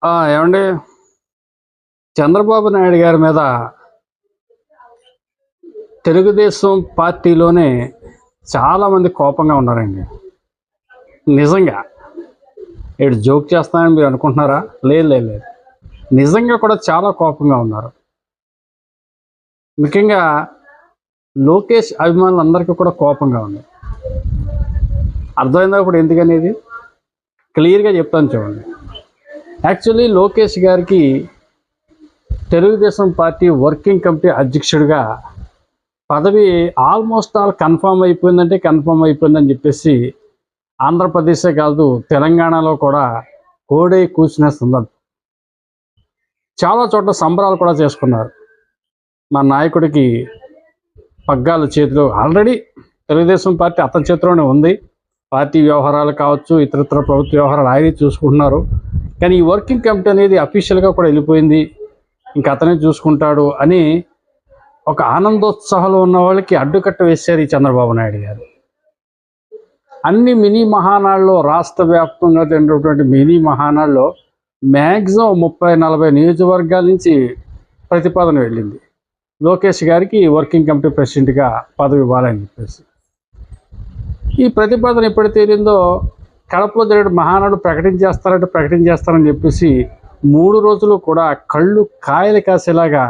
ఏమండి, చంద్రబాబు నాయుడు గారి మీద తెలుగుదేశం పార్టీలోనే చాలామంది కోపంగా ఉన్నారండి. నిజంగా ఏడు జోక్ చేస్తానని మీరు అనుకుంటున్నారా? లేదు లేదు లేదు, నిజంగా కూడా చాలా కోపంగా ఉన్నారు. ముఖ్యంగా లోకేష్ అభిమానులందరికీ కూడా కోపంగా ఉంది. అర్థమైందా ఇప్పుడు ఎందుకనేది? క్లియర్గా చెప్తాను చూడండి. యాక్చువల్లీ లోకేష్ గారికి తెలుగుదేశం పార్టీ వర్కింగ్ కమిటీ అధ్యక్షుడిగా పదవి ఆల్మోస్ట్ ఆల్ కన్ఫామ్ అయిపోయిందని చెప్పేసి ఆంధ్రప్రదేశే కాదు, తెలంగాణలో కూడా కోడై కూర్చునేస్తుందంట. చాలా చోట్ల సంబరాలు కూడా చేసుకున్నారు. మా నాయకుడికి పగ్గాలు చేతిలో ఆల్రెడీ తెలుగుదేశం పార్టీ అతని చేతిలోనే ఉంది. పార్టీ వ్యవహారాలు కావచ్చు, ఇతరత్ర ప్రభుత్వ వ్యవహారాలు ఆయనే చూసుకుంటున్నారు. కానీ ఈ వర్కింగ్ కమిటీ అనేది అఫీషియల్గా కూడా వెళ్ళిపోయింది, ఇంకా అతనే చూసుకుంటాడు అని ఒక ఆనందోత్సాహాలు ఉన్న వాళ్ళకి అడ్డుకట్ట వేశారు ఈ చంద్రబాబు నాయుడు గారు. అన్ని మినీ మహానాడులో, రాష్ట్ర వ్యాప్తంగా జరిగినటువంటి మినీ మహానాడులో మ్యాక్సిమం 30-40 నియోజకవర్గాల నుంచి ప్రతిపాదన వెళ్ళింది లోకేష్ గారికి వర్కింగ్ కమిటీ ప్రెసిడెంట్గా పదవి ఇవ్వాలని చెప్పేసి. ఈ ప్రతిపాదన ఎప్పుడైతే వెళ్ళిందో కడపలో జరిగిన మహానాడు ప్రకటించేస్తారని చెప్పేసి 3 రోజులు కూడా కళ్ళు కాయలు కాసేలాగా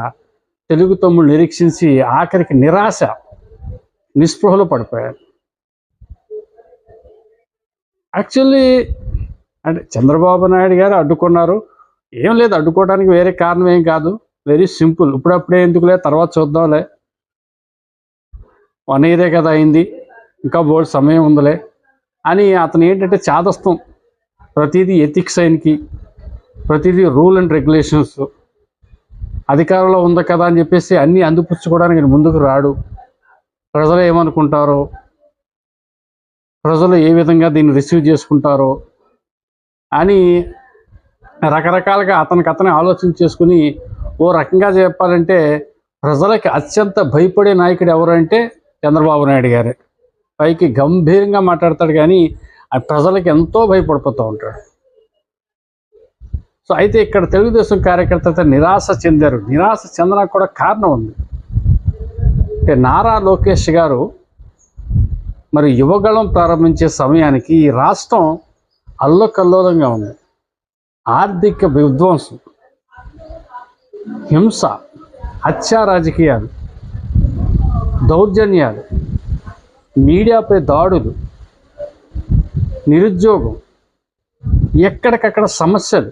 తెలుగు తమ్ముళ్ళు నిరీక్షించి ఆఖరికి నిరాశ నిస్పృహలో పడిపోయారు. యాక్చువల్లీ అంటే చంద్రబాబు నాయుడు గారు అడ్డుకున్నారు. ఏం లేదు, అడ్డుకోవడానికి వేరే కారణం ఏం కాదు, వెరీ సింపుల్. ఇప్పుడప్పుడే ఎందుకులే, తర్వాత చూద్దాంలే, 1 ఇయరే కదా అయింది, ఇంకా బోర్డు సమయం ఉందిలే అని అతను ఏంటంటే చాదస్తం. ప్రతిదీ ఎథిక్స్ ఆయనకి, ప్రతిదీ రూల్ అండ్ రెగ్యులేషన్స్, అధికారంలో ఉంది కదా అని చెప్పేసి అన్నీ అందిపుచ్చుకోవడానికి ముందుకు రాడు. ప్రజలు ఏమనుకుంటారో, ప్రజలు ఏ విధంగా దీన్ని రిసీవ్ చేసుకుంటారో అని రకరకాలుగా అతనే ఆలోచన చేసుకుని, ఓ రకంగా చెప్పాలంటే ప్రజలకి అత్యంత భయపడే నాయకుడు ఎవరంటే చంద్రబాబు నాయుడు గారే. పైకి గంభీరంగా మాట్లాడతాడు కానీ ఆ ప్రజలకి ఎంతో భయపడిపోతూ ఉంటాడు. సో అయితే ఇక్కడ తెలుగుదేశం కార్యకర్తలతో నిరాశ చెందారు. నిరాశ చెందడానికి కూడా కారణం ఉంది. అంటే నారా లోకేష్ గారు మరి యువగళం ప్రారంభించే సమయానికి ఈ రాష్ట్రం అల్లకల్లోలంగా ఉంది. ఆర్థిక విధ్వంసం, హింస, హత్యా రాజకీయాలు, దౌర్జన్యాలు, మీడియాపై దాడులు, నిరుద్యోగం, ఎక్కడికక్కడ సమస్యలు,